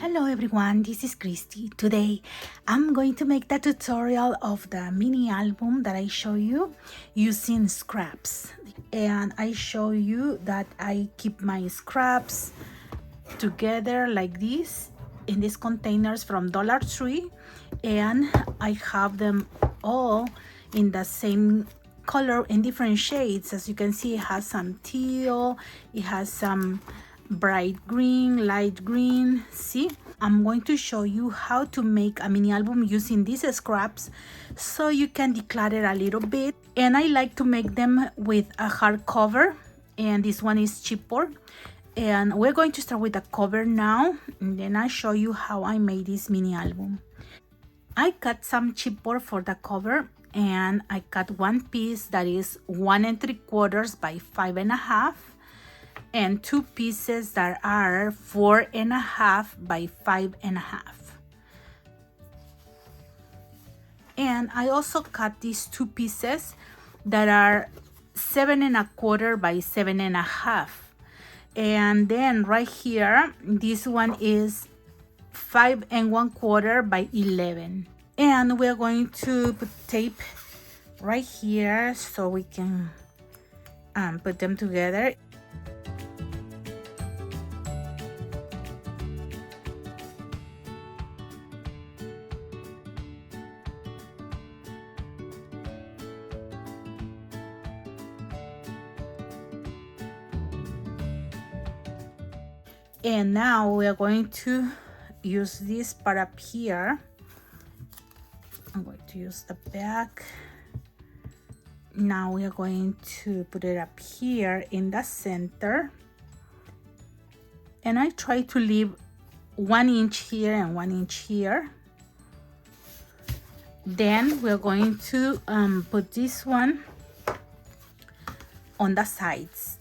Hello everyone, this is Christy. Today I'm going to make the tutorial of the mini album that I show you using scraps. And I show you that I keep my scraps together like this in these containers from Dollar Tree, and I have them all in the same color in different shades. As you can see, it has some teal, it has some bright green, light green. See, I'm going to show you how to make a mini album using these scraps so you can declutter a little bit. And I like to make them with a hardcover, and this one is chipboard. And we're going to start with the cover now, and then I'll show you how I made this mini album. I cut some chipboard for the cover, and I cut one piece that is 1 3/4 by 5.5, and two pieces that are 4.5 by 5.5. And I also cut these two pieces that are 7 1/4 by 7.5. And then right here, this one is 5 1/4 by 11. And we're going to put tape right here so we can put them together. And now we are going to use this part up here. I'm going to use the back. Now we are going to put it up here in the center. And I try to leave 1 inch here and 1 inch here. Then we're going to put this one on the sides.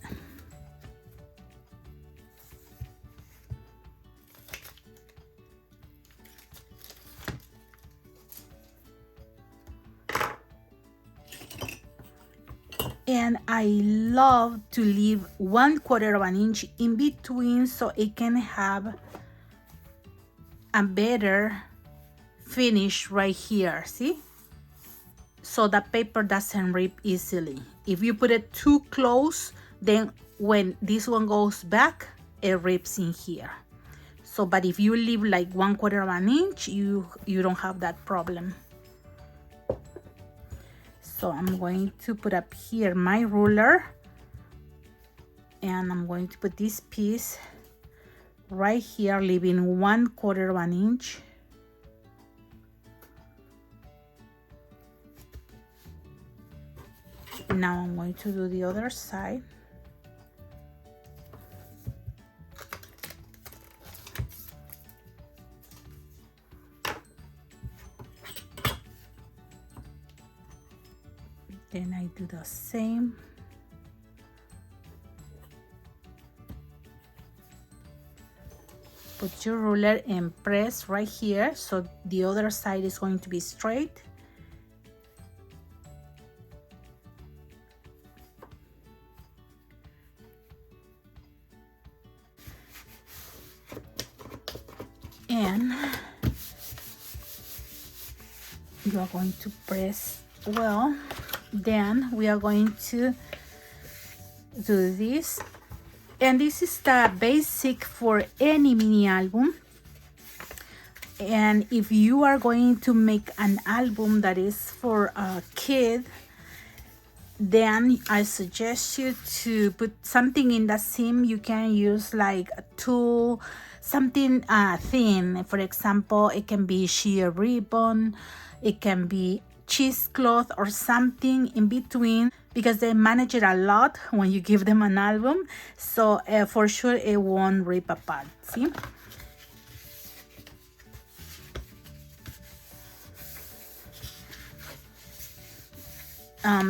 And I love to leave 1/4 of an inch in between so it can have a better finish right here, see? So the paper doesn't rip easily. If you put it too close, then when this one goes back, it rips in here. So, but if you leave like 1/4 of an inch, you don't have that problem. So I'm going to put up here my ruler, and I'm going to put this piece right here, leaving 1/4 of an inch. Now I'm going to do the other side. Then I do the same. Put your ruler and press right here so the other side is going to be straight. And you are going to press well. Then we are going to do this, and this is the basic for any mini album. And if you are going to make an album that is for a kid, then I suggest you to put something in the seam. You can use like a tool, something thin. For example, it can be sheer ribbon, it can be cheesecloth or something in between, because they manage it a lot when you give them an album. So for sure it won't rip apart. See?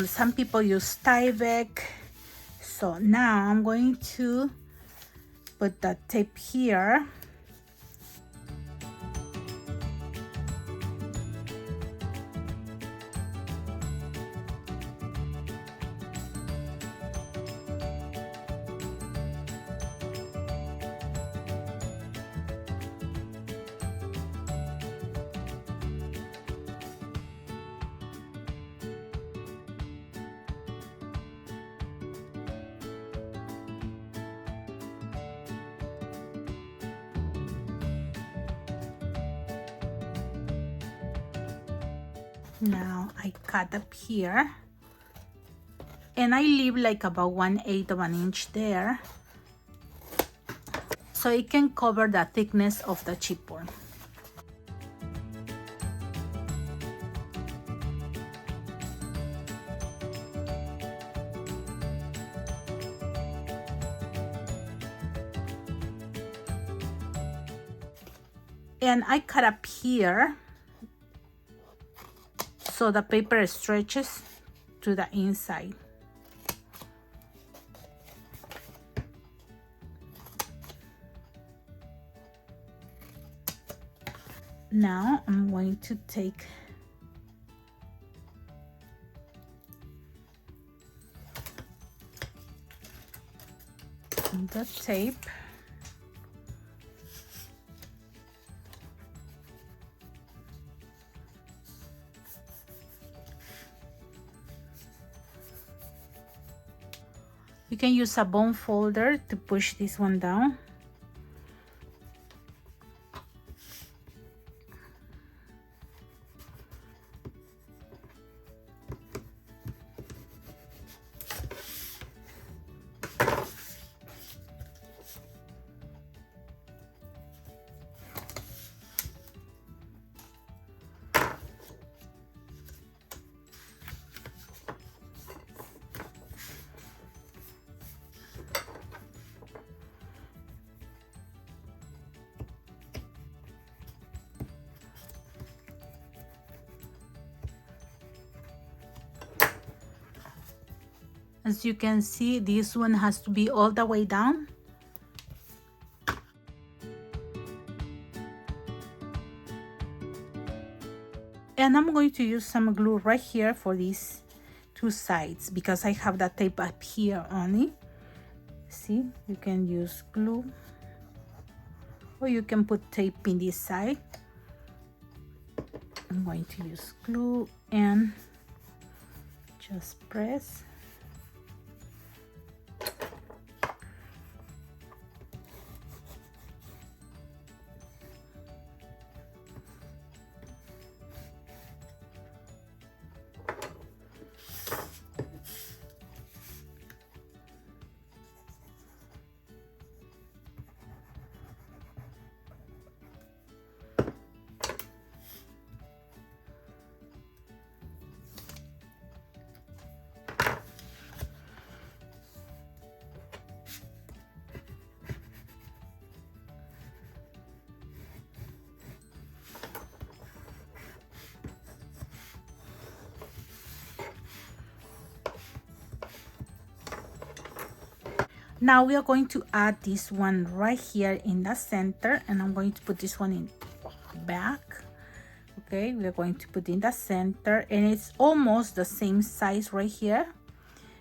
Some people use Tyvek. So now I'm going to put the tape here. Now I cut up here and I leave like about 1/8 of an inch there so it can cover the thickness of the chipboard. And I cut up here so the paper stretches to the inside. Now I'm going to take the tape you can use a bone folder to push this one down. As you can see, this one has to be all the way down. And I'm going to use some glue right here for these two sides because I have that tape up here only. See, you can use glue or you can put tape in this side. I'm going to use glue and just press. Now we are going to add this one right here in the center, and I'm going to put this one in back. Okay, we are going to put in the center, and it's almost the same size right here.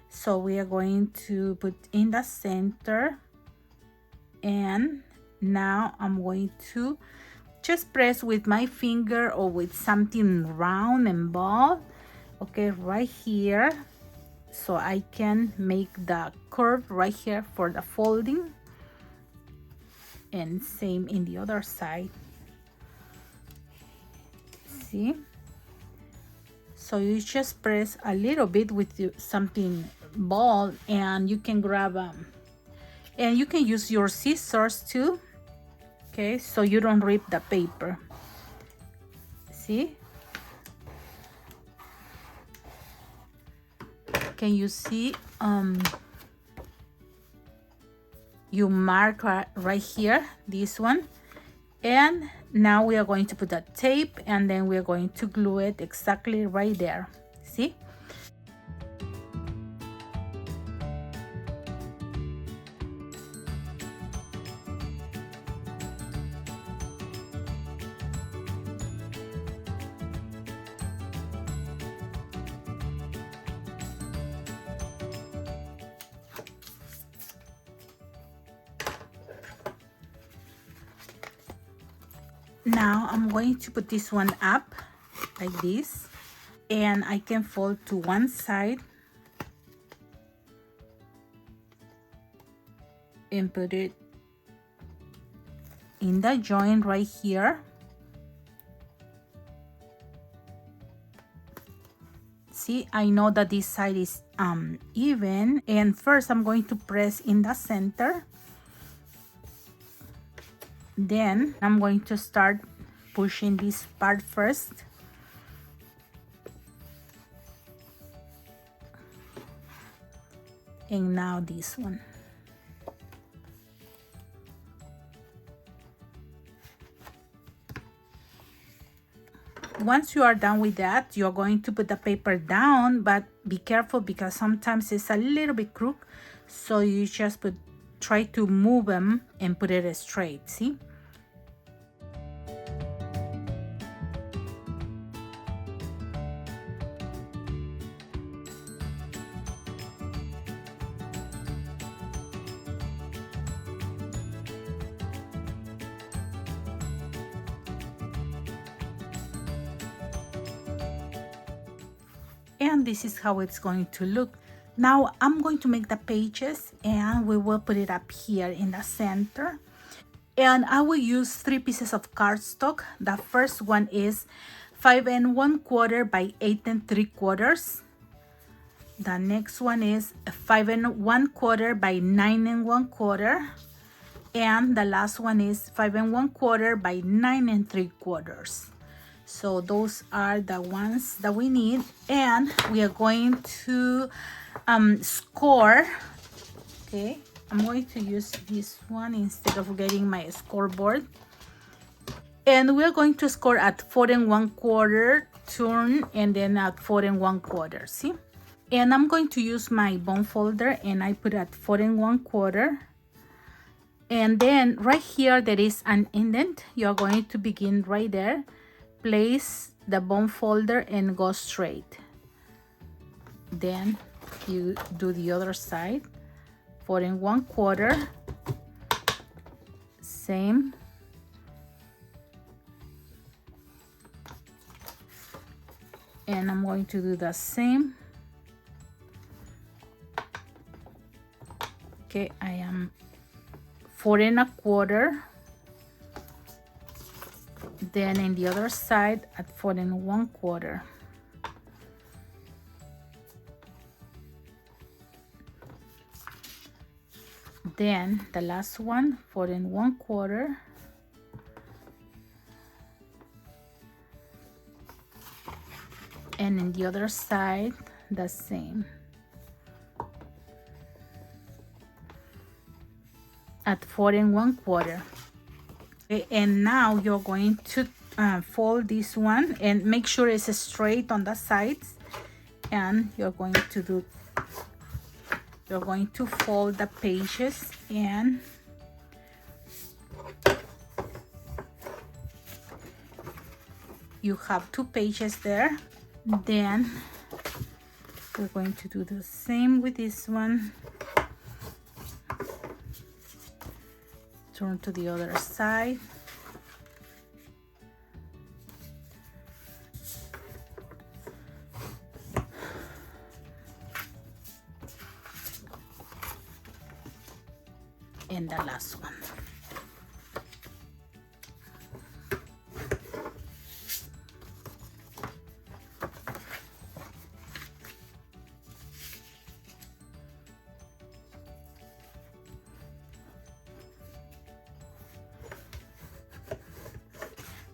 So we are going to put in the center, and now I'm going to just press with my finger or with something round and ball, okay, right here, so I can make the curve right here for the folding, and same in the other side. See, so you just press a little bit with something ball, and you can grab and you can use your scissors too, okay, so you don't rip the paper. See, can you see you mark right here, this one, and now we are going to put the tape, and then we are going to glue it exactly right there. See, now I'm going to put this one up like this, and I can fold to one side and put it in the joint right here. See, I know that this side is even, and first I'm going to press in the center. Then I'm going to start pushing this part first. And now this one. Once you are done with that, you're going to put the paper down, but be careful because sometimes it's a little bit crooked. So you just try to move them and put it straight, see? And this is how it's going to look. Now I'm going to make the pages and we will put it up here in the center. And I will use 3 pieces of cardstock. The first one is 5 1/4 by 8 3/4. The next one is 5 1/4 by 9 1/4. And the last one is 5 1/4 by 9 3/4. So those are the ones that we need, and we are going to score. Okay, I'm going to use this one instead of getting my scoreboard, and we're going to score at 4 1/4 turn, and then at 4 1/4. See, and I'm going to use my bone folder, and I put at 4 1/4. And then right here there is an indent. You're going to begin right there. Place the bone folder and go straight. Then you do the other side. 4 1/4. Same. And I'm going to do the same. Okay, I am 4 1/4. Then in the other side at 4 1/4. Then the last one, 4 1/4. And in the other side, the same. At 4 1/4. Okay, and now you're going to fold this one and make sure it's straight on the sides, and you're going to fold the pages, and you have 2 pages there. Then we're going to do the same with this one. Turn to the other side. And the last one.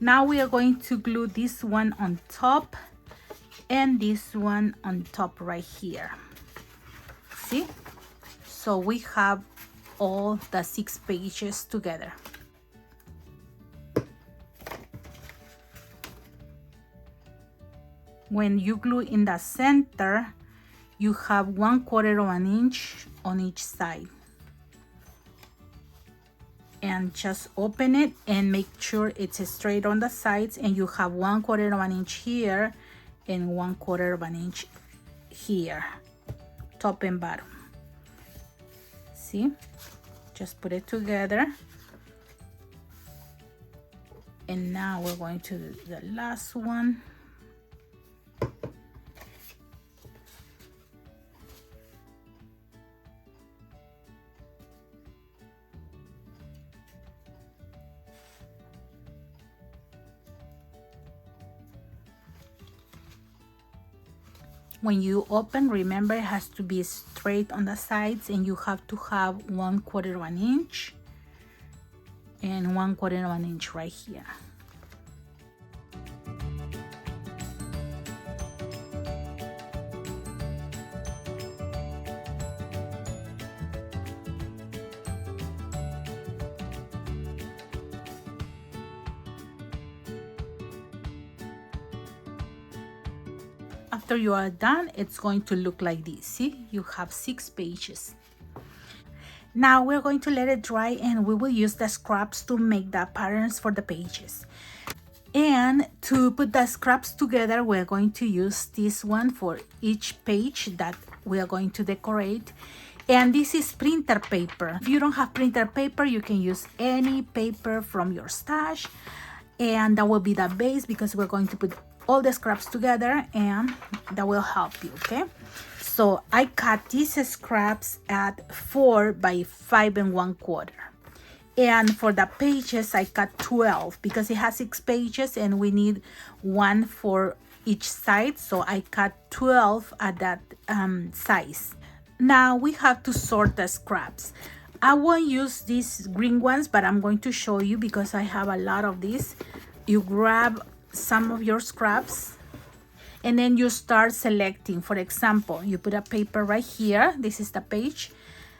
Now we are going to glue this one on top and this one on top right here. See? So we have all the 6 pages together. When you glue in the center, you have 1/4 of an inch on each side. And just open it and make sure it's straight on the sides, and you have 1/4 of an inch here and 1/4 of an inch here, top and bottom. See, just put it together. And now we're going to do the last one. When you open, remember it has to be straight on the sides, and you have to have 1/4 of an inch and 1/4 of an inch right here. After you are done, it's going to look like this. See, you have 6 pages. Now we're going to let it dry, and we will use the scraps to make the patterns for the pages. And to put the scraps together, we're going to use this one for each page that we are going to decorate. And this is printer paper. If you don't have printer paper, you can use any paper from your stash, and that will be the base, because we're going to put all the scraps together, and that will help you. Okay, so I cut these scraps at 4 by 5 1/4, and for the pages I cut 12 because it has 6 pages and we need one for each side, so I cut 12 at that size. Now we have to sort the scraps. I won't use these green ones, but I'm going to show you because I have a lot of these. You grab some of your scraps, and then you start selecting. For example, you put a paper right here. This is the page.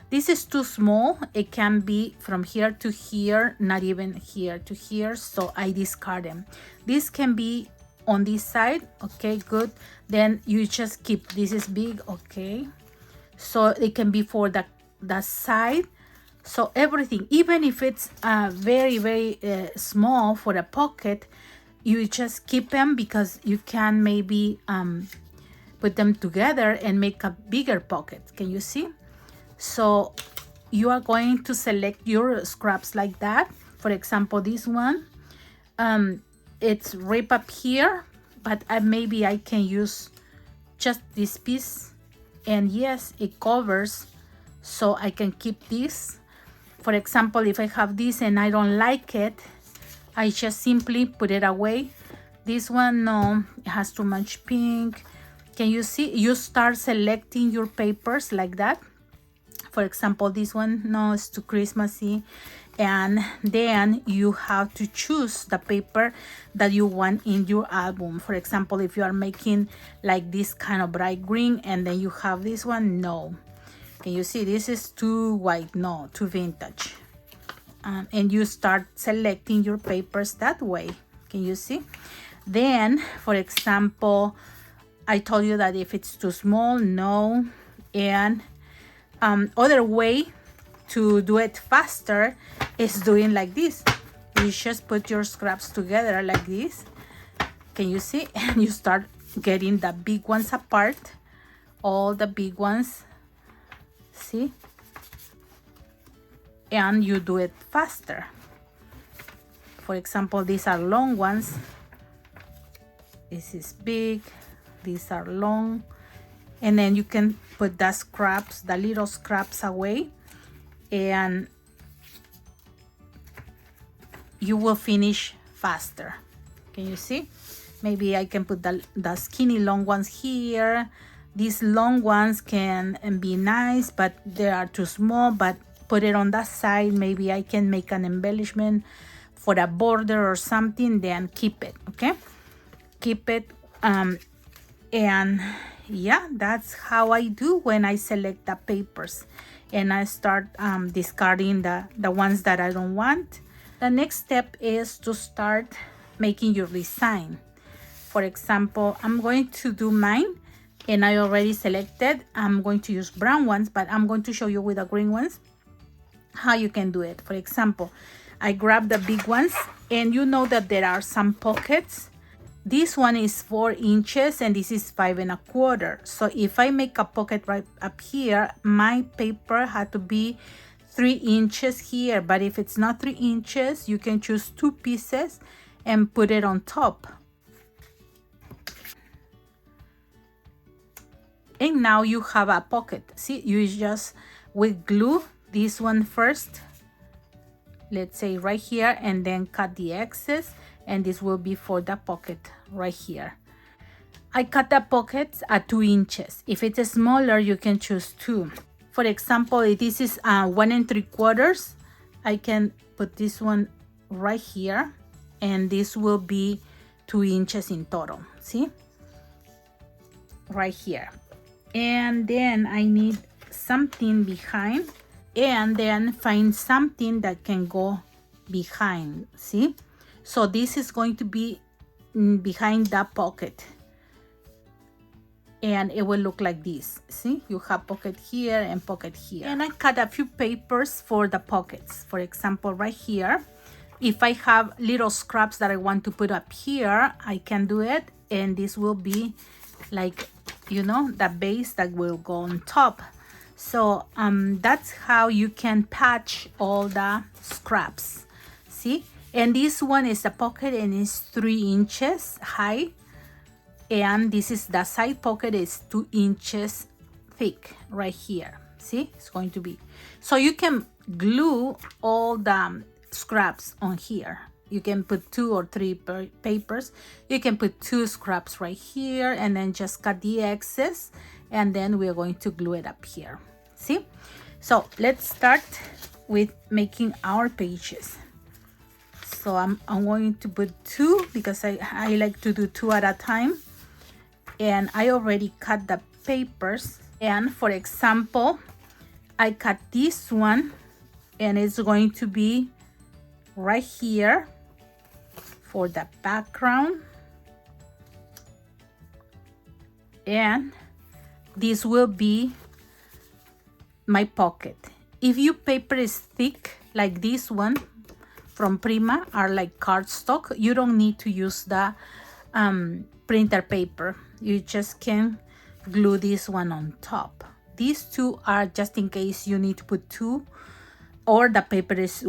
This is too small. It can be from here to here, not even here to here, so I discard them. This can be on this side. Okay, good. Then you just keep, this is big. Okay, so it can be for the side. So everything, even if it's very small for a pocket, you just keep them, because you can maybe put them together and make a bigger pocket. Can you see? So you are going to select your scraps like that. For example, this one, it's ripped up here, but maybe I can use just this piece, and yes, it covers, so I can keep this. For example, if I have this and I don't like it, I just simply put it away. This one, no, it has too much pink. Can you see? You start selecting your papers like that. For example, this one, no, it's too Christmassy. And then you have to choose the paper that you want in your album. For example, if you are making like this kind of bright green, and then you have this one, no. Can you see? This is too white, no, too vintage. And you start selecting your papers that way. Can you see? Then, for example, I told you that if it's too small, no. And other way to do it faster is doing like this. You just put your scraps together like this. Can you see? And you start getting the big ones apart, all the big ones. See? And you do it faster. For example, these are long ones. This is big. These are long. And then you can put the scraps, the little scraps away, and you will finish faster. Can you see? Maybe I can put the skinny long ones here. These long ones can be nice, but they are too small, but put it on that side. Maybe I can make an embellishment for a border or something, then keep it. Okay, keep it. And yeah, that's how I do when I select the papers, and I start discarding the ones that I don't want. The next step is to start making your design. For example, I'm going to do mine, and I already selected. I'm going to use brown ones, but I'm going to show you with the green ones how you can do it. For example, I grab the big ones, and you know that there are some pockets. This one is 4 inches and this is 5 1/4. So if I make a pocket right up here, my paper had to be 3 inches here. But if it's not 3 inches, you can choose 2 pieces and put it on top. And now you have a pocket. See, you just with glue this one first, let's say right here, and then cut the excess, and this will be for the pocket right here. I cut the pockets at 2 inches. If it's smaller, you can choose 2. For example, if this is 1 3/4, I can put this one right here, and this will be 2 inches in total. See? Right here. And then I need something behind, and then find something that can go behind. See? So this is going to be behind that pocket, and it will look like this. See, you have pocket here and pocket here. And I cut a few papers for the pockets. For example, right here, if I have little scraps that I want to put up here, I can do it, and this will be like, you know, the base that will go on top. So that's how you can patch all the scraps. See? And this one is a pocket, and it's 3 inches high, and this is the side pocket is 2 inches thick right here. See, it's going to be, so you can glue all the scraps on here. You can put 2 or 3 papers. You can put 2 scraps right here, and then just cut the excess, and then we are going to glue it up here. See? So let's start with making our pages. So I'm going to put 2 because I like to do 2 at a time. And I already cut the papers. And for example, I cut this one, and it's going to be right here for the background. And this will be my pocket. If your paper is thick like this one from Prima, are like cardstock, you don't need to use the printer paper. You just can glue this one on top. These 2 are just in case you need to put 2 or the paper is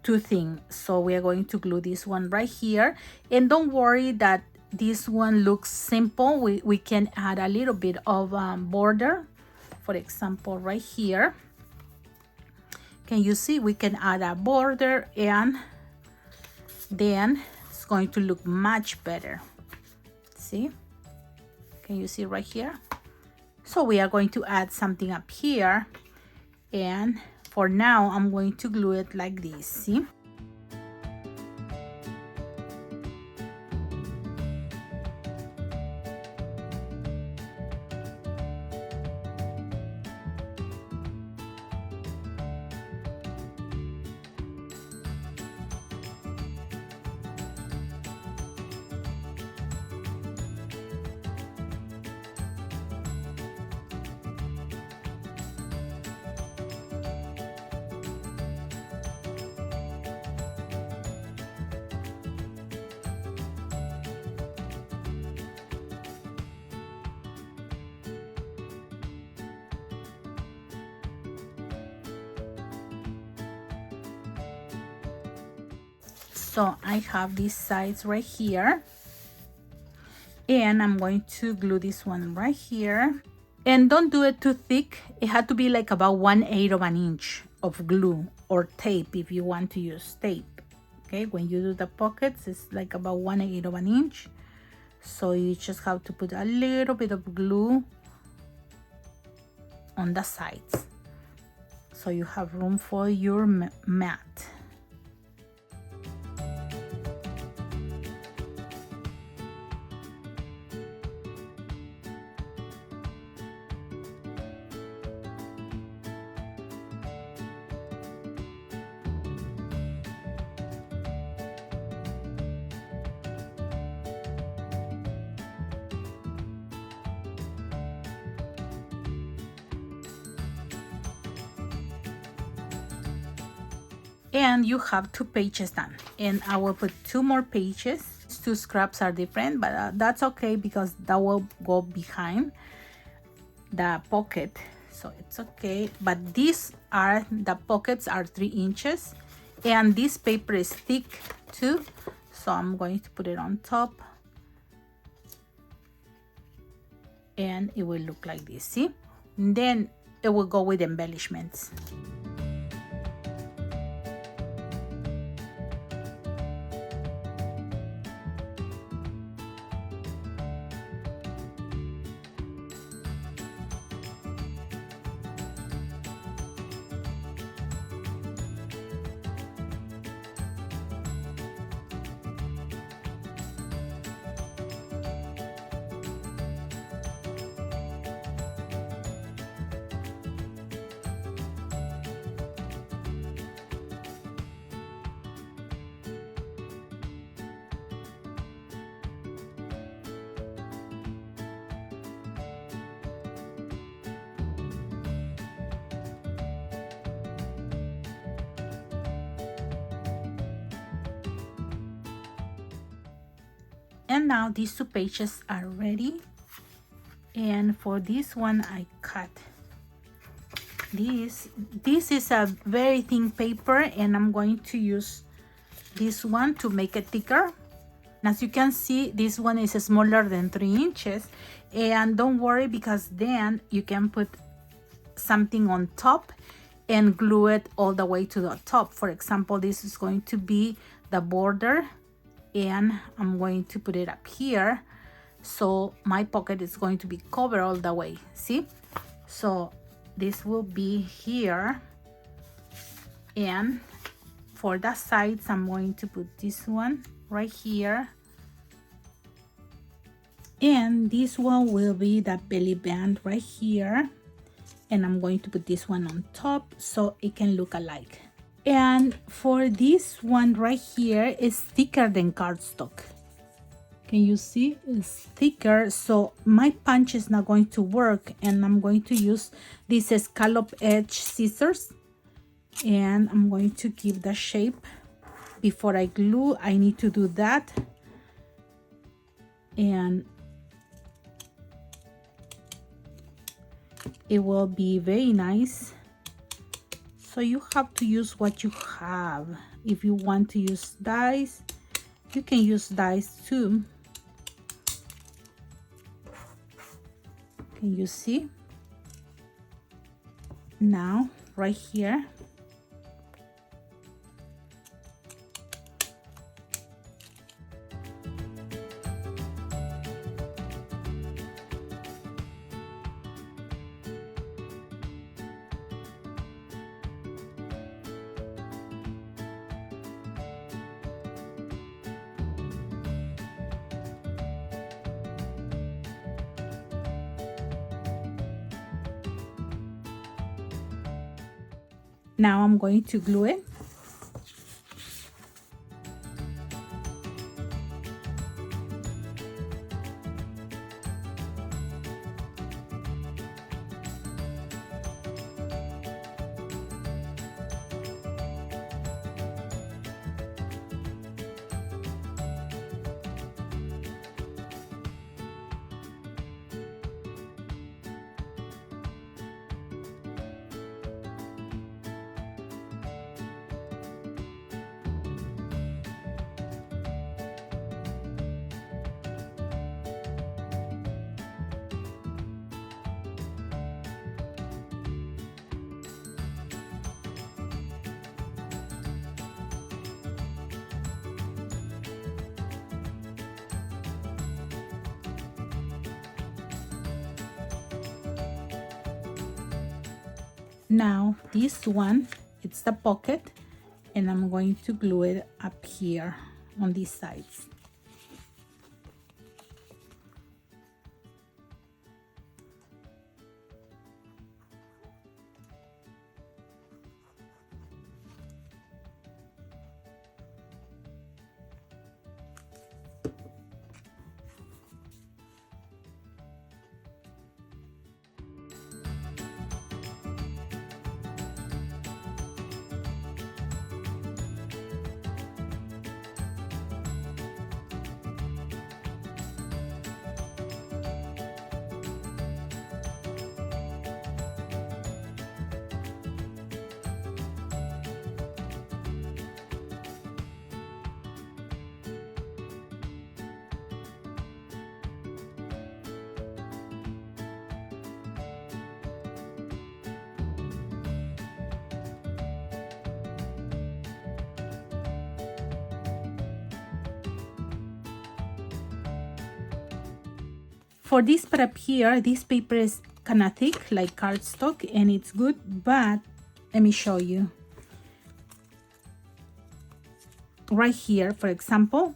too thin. So we are going to glue this one right here. And don't worry that this one looks simple. We can add a little bit of border. For example, right here. Can you see? We can add a border, and then it's going to look much better. See? Can you see right here? So we are going to add something up here, and for now I'm going to glue it like this. See? So I have these sides right here, and I'm going to glue this one right here. And don't do it too thick. It had to be like about 1/8 of an inch of glue or tape if you want to use tape. Okay, when you do the pockets, it's like about 1/8 of an inch. So you just have to put a little bit of glue on the sides, so you have room for your mat. And you have 2 pages done, and I will put 2 more pages. 2 scraps are different, but that's okay because that will go behind the pocket, so it's okay. But these are the pockets are 3 inches, and this paper is thick too, so I'm going to put it on top, and it will look like this. See? And then it will go with embellishments. And now these two pages are ready. And for this one, I cut this. This is a very thin paper, and I'm going to use this one to make it thicker. As you can see, this one is smaller than 3 inches. And don't worry, because then you can put something on top and glue it all the way to the top. For example, this is going to be the border, and I'm going to put it up here, so my pocket is going to be covered all the way. See? So this will be here, and for the sides I'm going to put this one right here, and this one will be the belly band right here, and I'm going to put this one on top so it can look alike. And for this one right here is thicker than cardstock. Can you see? It's thicker, so my punch is not going to work, and I'm going to use these scallop edge scissors, and I'm going to give the shape. Before I glue, I need to do that, and it will be very nice. So you have to use what you have. If you want to use dies, you can use dies too. Can you see? Now right here, now I'm going to glue it. Now this one, it's the pocket, and I'm going to glue it up here on these sides. For this part up here, this paper is kind of thick like cardstock, and it's good, but let me show you. Right here, for example,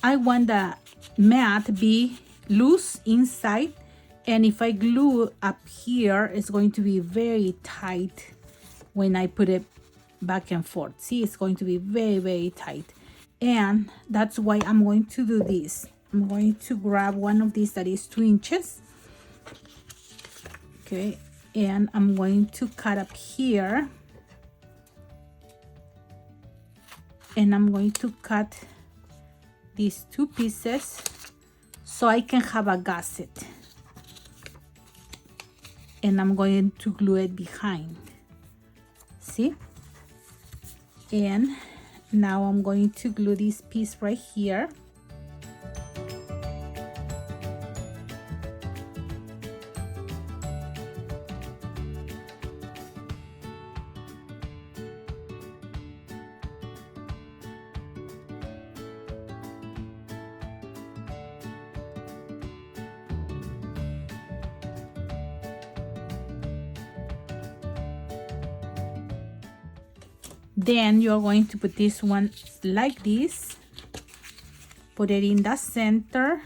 I want the mat be loose inside, and if I glue up here, it's going to be very tight when I put it back and forth. See, it's going to be very, very tight, and that's why I'm going to do this. I'm going to grab one of these that is 2 inches. Okay, and I'm going to cut up here, and I'm going to cut these 2 pieces so I can have a gusset. And I'm going to glue it behind. See? And now I'm going to glue this piece right here. Then you're going to put this one like this, put it in the center,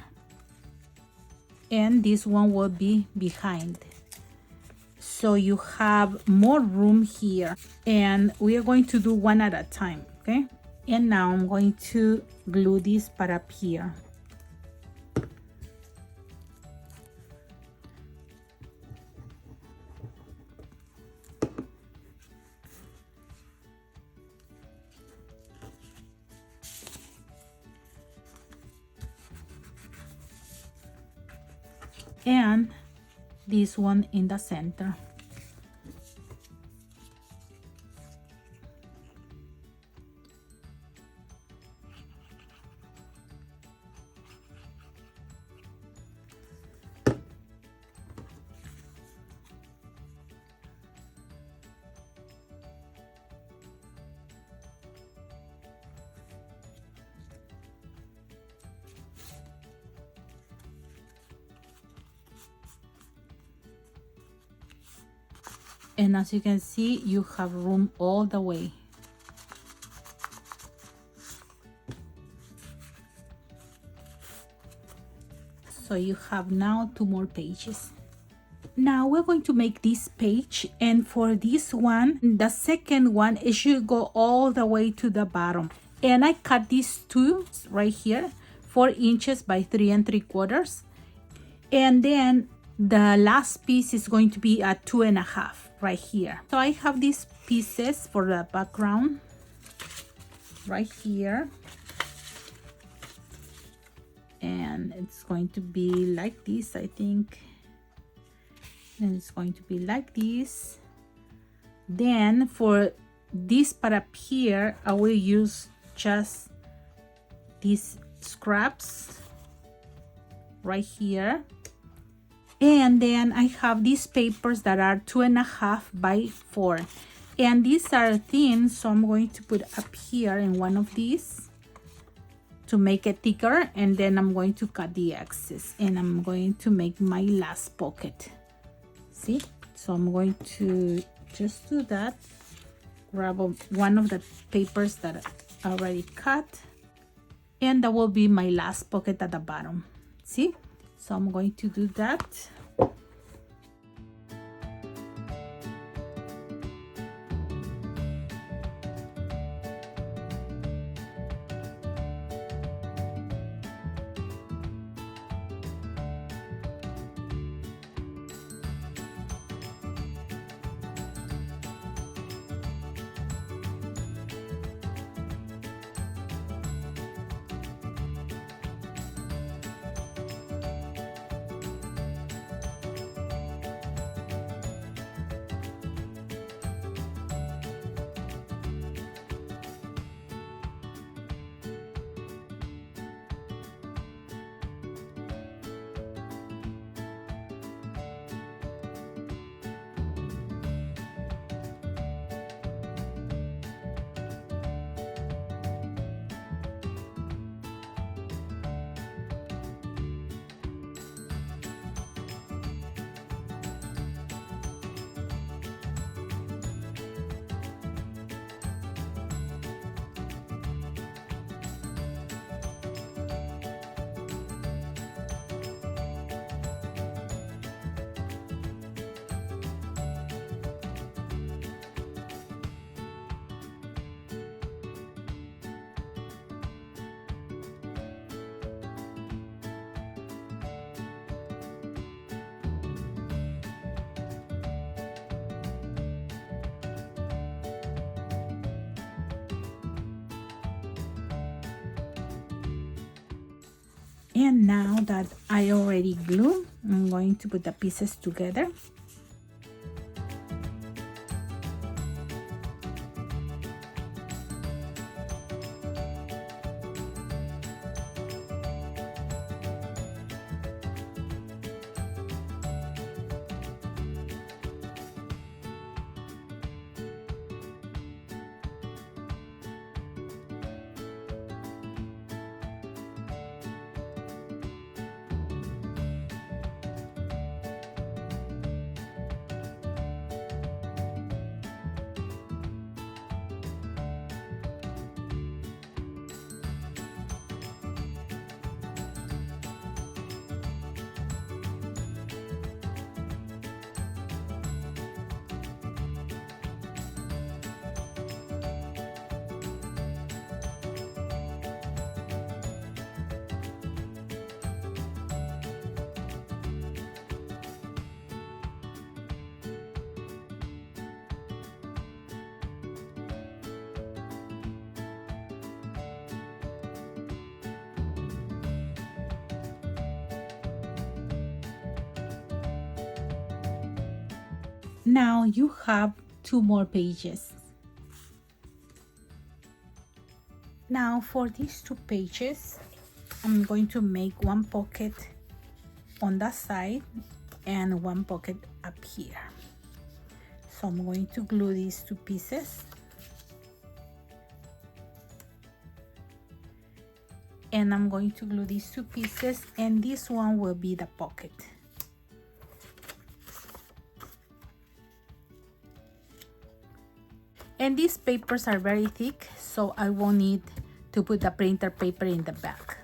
and this one will be behind. So you have more room here, and we are going to do one at a time, okay? And now I'm going to glue this part up here. And this one in the center. And as you can see, you have room all the way. So you have now 2 more pages. Now we're going to make this page, and for this one, the second one, it should go all the way to the bottom. And I cut these two right here, 4 inches by 3 3/4. And then the last piece is going to be at 2 1/2 right here. So I have these pieces for the background right here, and it's going to be like this, I think, and it's going to be like this. Then for this part up here, I will use just these scraps right here. And then I have these papers that are 2 1/2 by 4, and these are thin, so I'm going to put up here in one of these to make it thicker, and then I'm going to cut the excess, and I'm going to make my last pocket. See? So I'm going to just do that, grab one of the papers that I already cut, and that will be my last pocket at the bottom. See? So I'm going to do that. And now that I already glue, I'm going to put the pieces together. Now you have 2 more pages. Now for these 2 pages, I'm going to make one pocket on that side and one pocket up here. So I'm going to glue these 2 pieces. And I'm going to glue these 2 pieces, and this one will be the pocket. And these papers are very thick, so I won't need to put the printer paper in the back.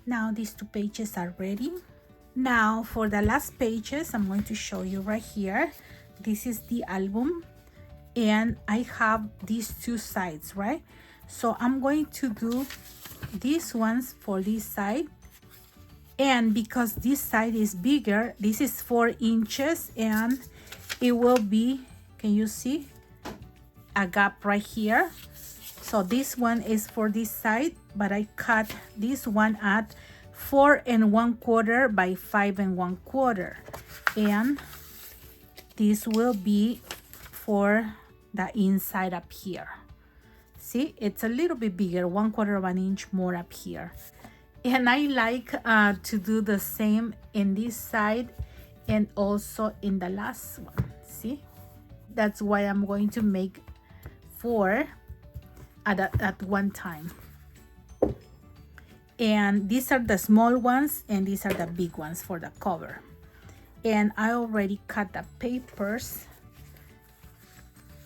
Now these 2 pages are ready. Now for the last pages, I'm going to show you right here. This is the album, and I have these 2 sides, right? So I'm going to do these ones for this side, and because this side is bigger, this is 4 inches, and it will be, can you see, a gap right here. So this one is for this side, but I cut this one at 4 1/4 by 5 1/4, and this will be for the inside up here. See, it's a little bit bigger, 1/4 of an inch more up here. And I like to do the same in this side and also in the last one. See, that's why I'm going to make 4 at one time. And these are the small ones, and these are the big ones for the cover. And I already cut the papers,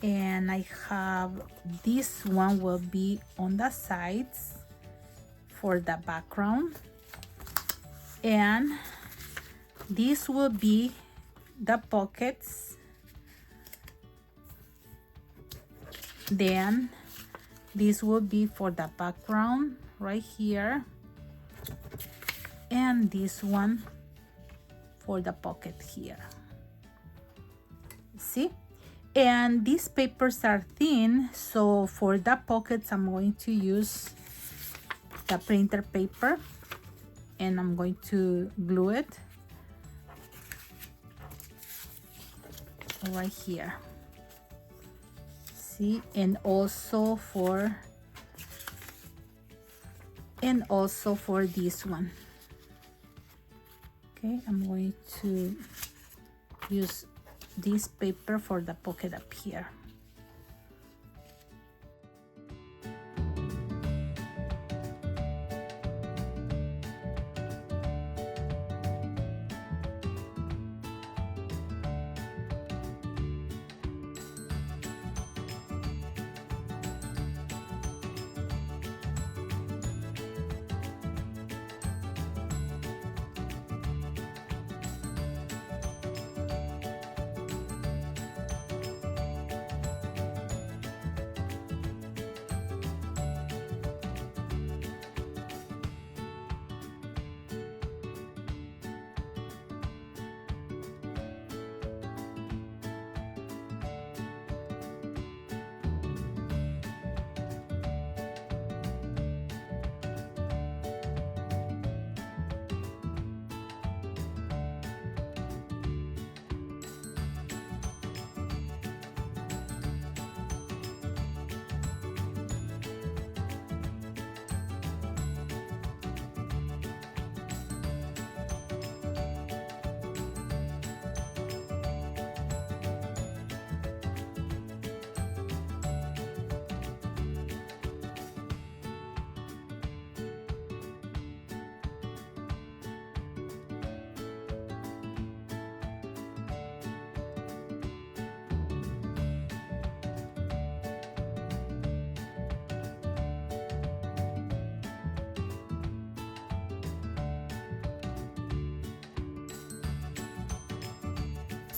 and I have this one will be on the sides for the background, and this will be the pockets. Then this will be for the background right here, and this one for the pocket here. See, And these papers are thin, so for the pockets I'm going to use the printer paper, and I'm going to glue it right here. See, and also for this one. Okay, I'm going to use this paper for the pocket up here.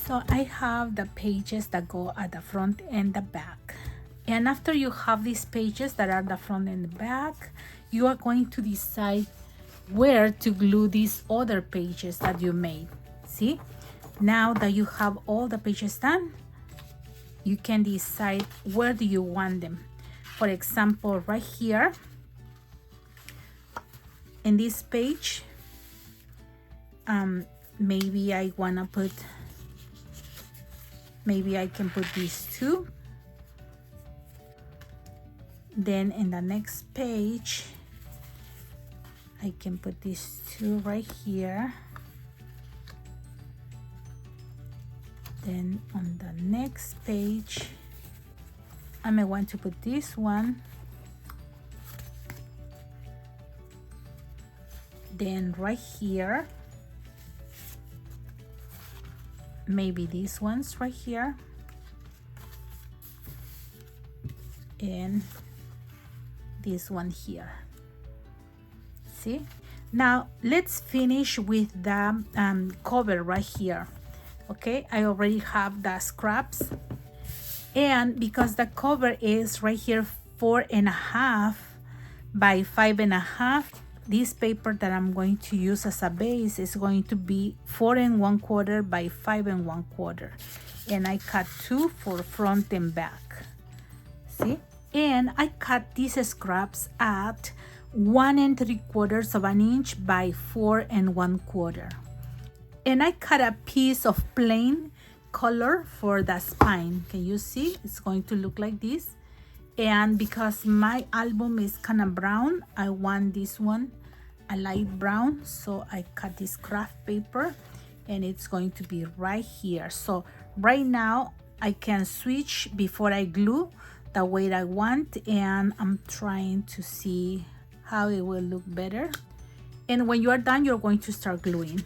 So I have the pages that go at the front and the back. And after you have these pages that are the front and the back, you are going to decide where to glue these other pages that you made. See, now that you have all the pages done, you can decide where do you want them. For example, right here in this page, maybe I wanna put, maybe I can put these two. Then in the next page, I can put these two right here. Then on the next page, I may want to put this one. Then right here, maybe these ones right here. And this one here. See, now let's finish with the cover right here. Okay, I already have the scraps, and because the cover is right here 4.5 by 5.5, this paper that I'm going to use as a base is going to be 4 1/4 by 5 1/4, and I cut 2 for front and back. See, and I cut these scraps at 1 3/4 inch by 4 1/4, and I cut a piece of plain color for the spine. Can you see? It's going to look like this. And because my album is kind of brown, I want this one a light brown, so I cut this craft paper, and it's going to be right here. So right now I can switch before I glue the way I want, and I'm trying to see how it will look better. And when you are done, you're going to start gluing.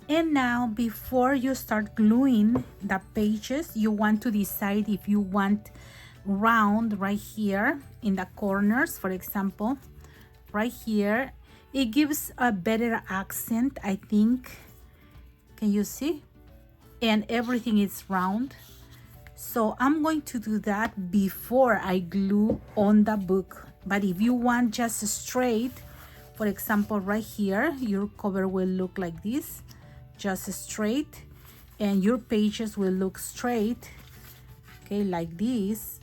And now, before you start gluing the pages, you want to decide if you want round right here in the corners. For example, right here, it gives a better accent, I think. Can you see? And everything is round. So I'm going to do that before I glue on the book. But if you want just straight, for example, right here, your cover will look like this, just straight, and your pages will look straight, okay, like this.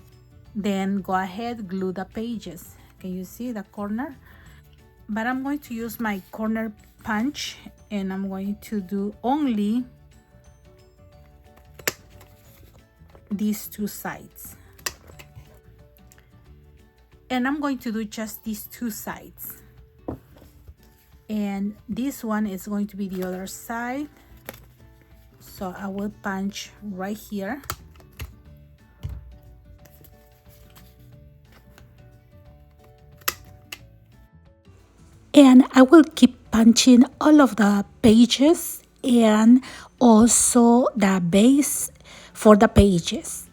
Then go ahead, glue the pages. Can you see the corner? But I'm going to use my corner punch, and I'm going to do only these two sides. And I'm going to do just these two sides. And this one is going to be the other side. So I will punch right here. And I will keep punching all of the pages and also the base for the pages.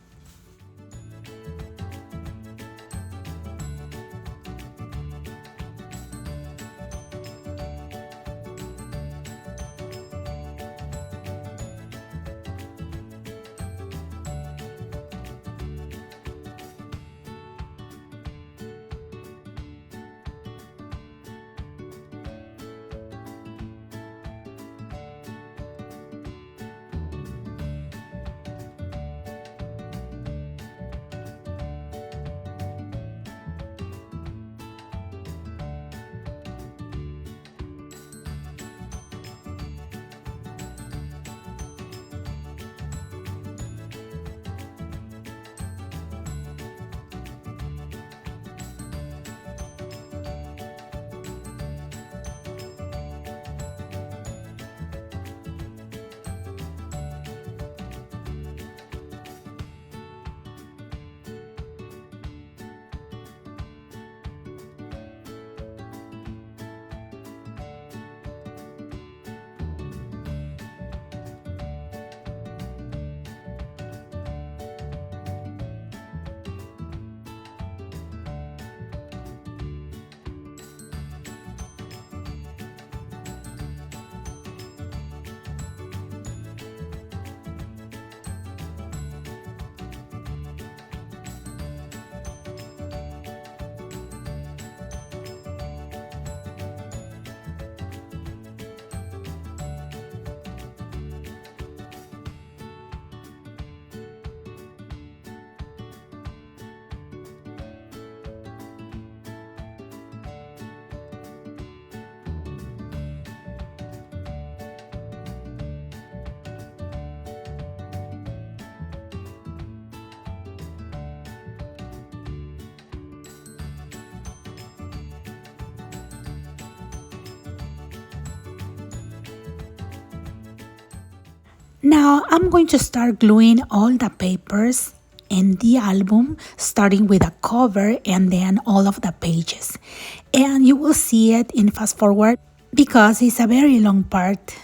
Now I'm going to start gluing all the papers in the album, starting with the cover and then all of the pages. And you will see it in fast forward because it's a very long part.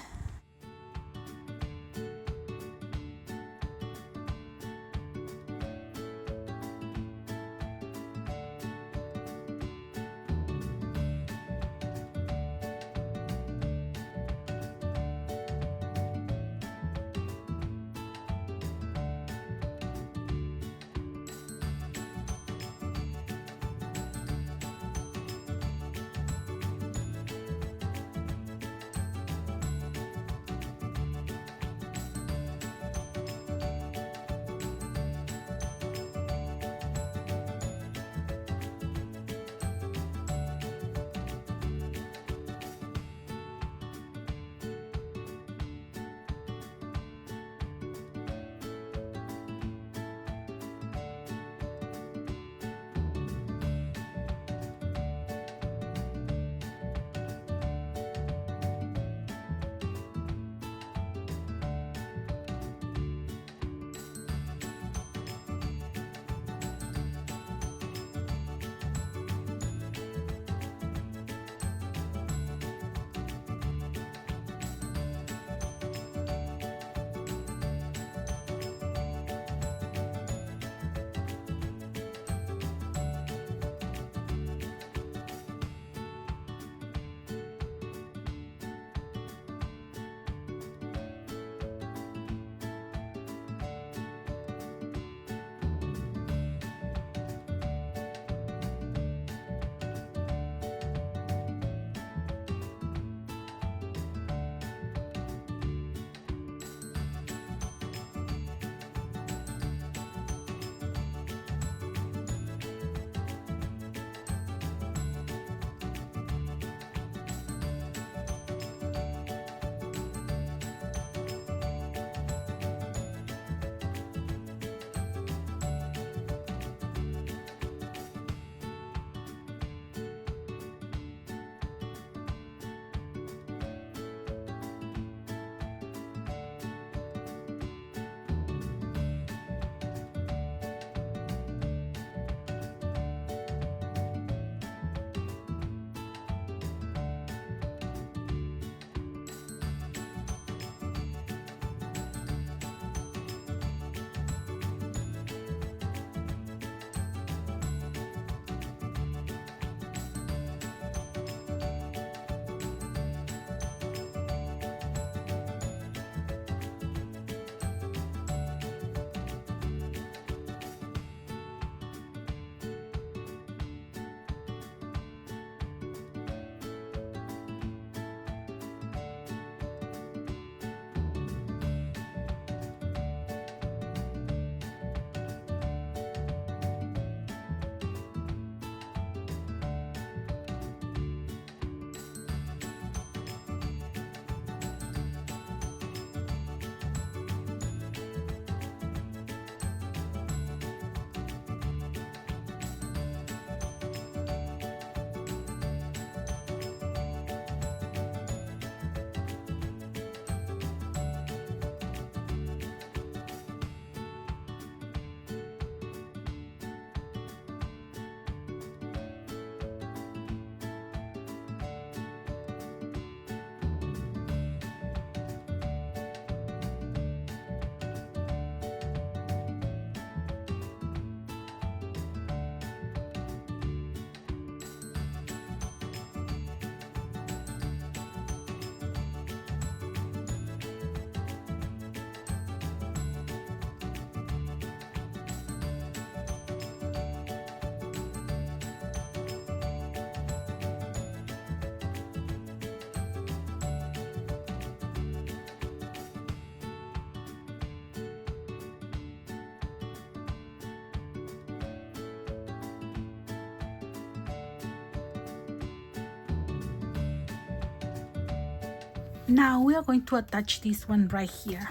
Now we are going to attach this one right here,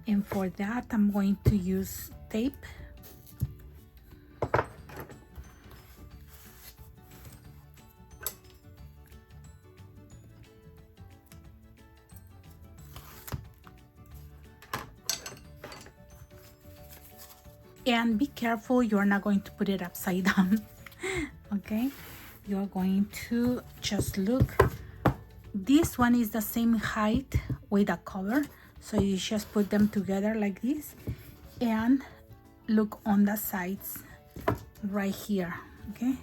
and for that I'm going to use tape. And be careful, you're not going to put it upside down. Okay, you're going to just look. This one is the same height with the cover, so you just put them together like this and look on the sides right here. Okay,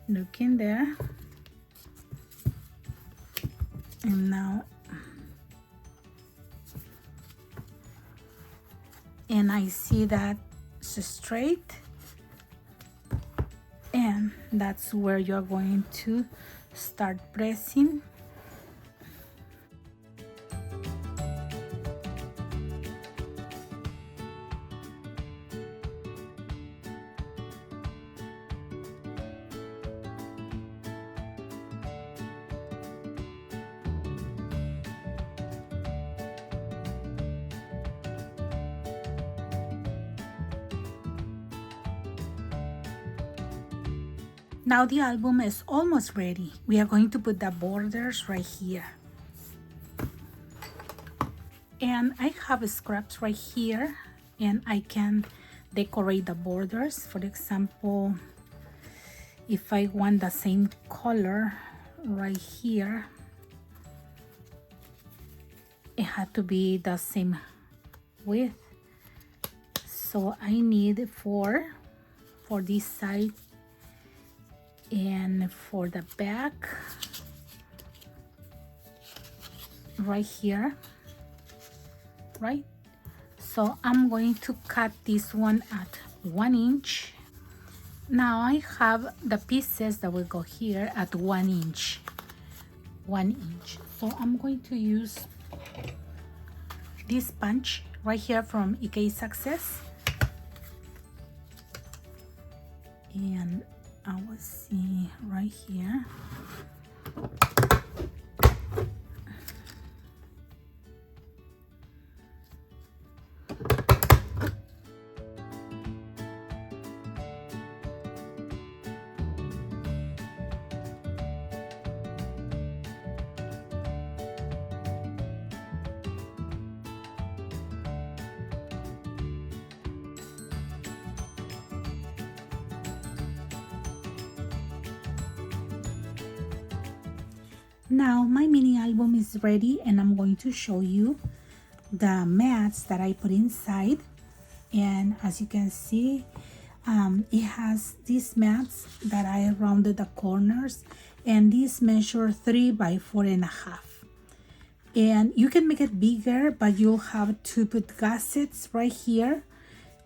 look in there. And now, and I see that it's straight, and that's where you're going to start pressing. Now the album is almost ready. We are going to put the borders right here. And I have scraps right here, and I can decorate the borders. For example, if I want the same color right here, it had to be the same width. So I need for this side and for the back right here, right? So I'm going to cut this one at 1 inch. Now I have the pieces that will go here at 1 inch. 1 inch. So I'm going to use this punch right here from IKEA Success, and I will see right here. Now my mini album is ready, and I'm going to show you the mats that I put inside. And as you can see, it has these mats that I rounded the corners, and these measure 3 by 4.5. And you can make it bigger, but you'll have to put gaskets right here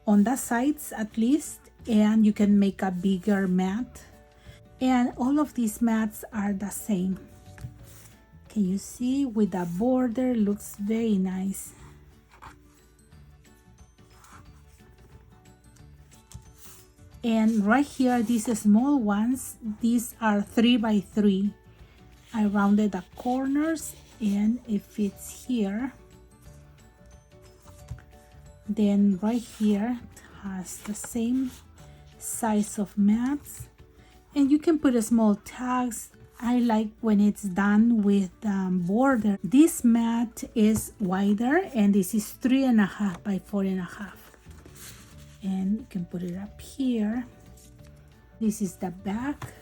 on the sides at least, and you can make a bigger mat. And all of these mats are the same. Can you see with the border? Looks very nice. And right here, these small ones, these are 3 by 3. I rounded the corners, and it fits here. Then right here it has the same size of mats, and you can put a small tags. I like when it's done with border. This mat is wider, and this is 3.5 by 4.5. And you can put it up here. This is the back,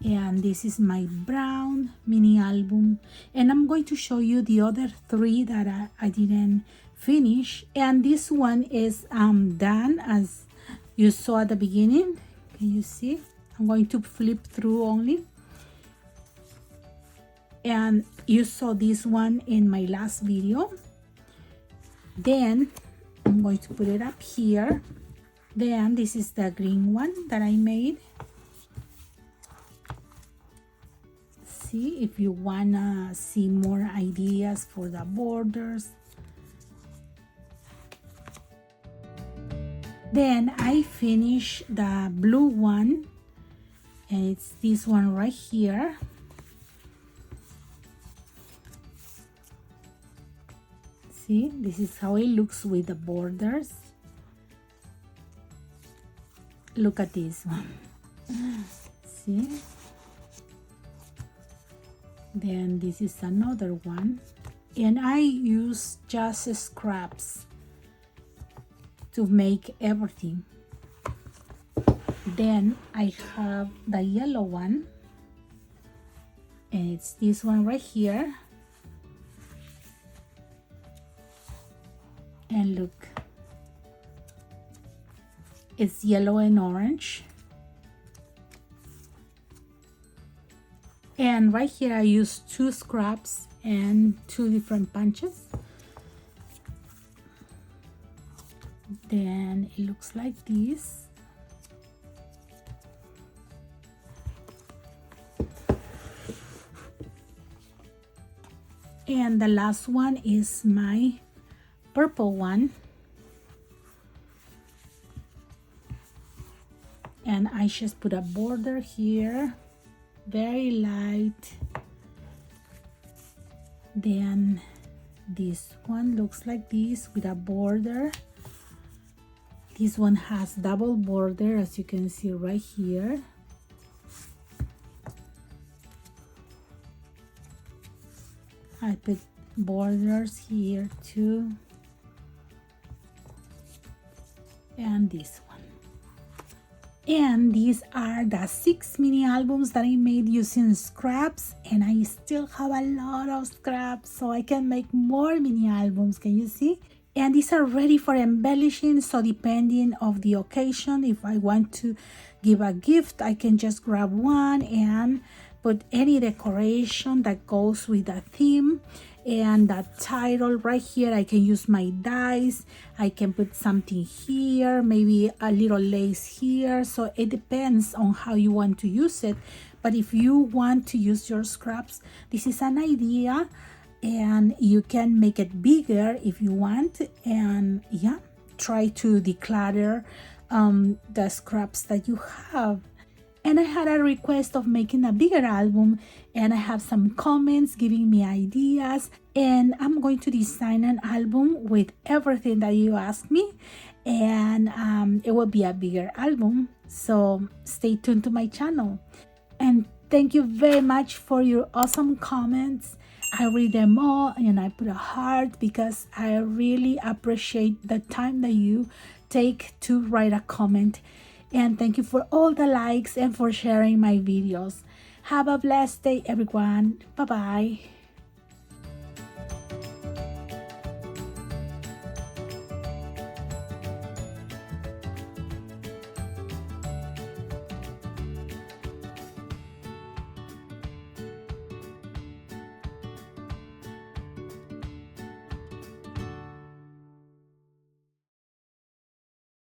and this is my brown mini album. And I'm going to show you the other 3 that I didn't finish. And this one is done, as you saw at the beginning. Can you see? I'm going to flip through only. And you saw this one in my last video. Then I'm going to put it up here. Then this is the green one that I made. See, if you wanna see more ideas for the borders. Then I finish the blue one, and it's this one right here. See, this is how it looks with the borders. Look at this one. See? Then this is another one. And I use just scraps to make everything. Then I have the yellow one, and it's this one right here. And look, it's yellow and orange. And right here I use 2 scraps and 2 different punches. Then it looks like this. And the last one is my purple one. And I just put a border here, very light. Then this one looks like this with a border. This one has double border, as you can see right here. I put borders here too. And this one. And these are the 6 mini albums that I made using scraps, and I still have a lot of scraps, so I can make more mini albums. Can you see? And these are ready for embellishing, so depending of the occasion, if I want to give a gift, I can just grab one and put any decoration that goes with the theme. And that title right here, I can use my dies. I can put something here, maybe a little lace here. So it depends on how you want to use it. But if you want to use your scraps, this is an idea, and you can make it bigger if you want. And yeah, try to declutter the scraps that you have. And I had a request of making a bigger album, and I have some comments giving me ideas, and I'm going to design an album with everything that you asked me, and it will be a bigger album. So stay tuned to my channel. And thank you very much for your awesome comments. I read them all, and I put a heart because I really appreciate the time that you take to write a comment. And thank you for all the likes and for sharing my videos. Have a blessed day, everyone. Bye-bye.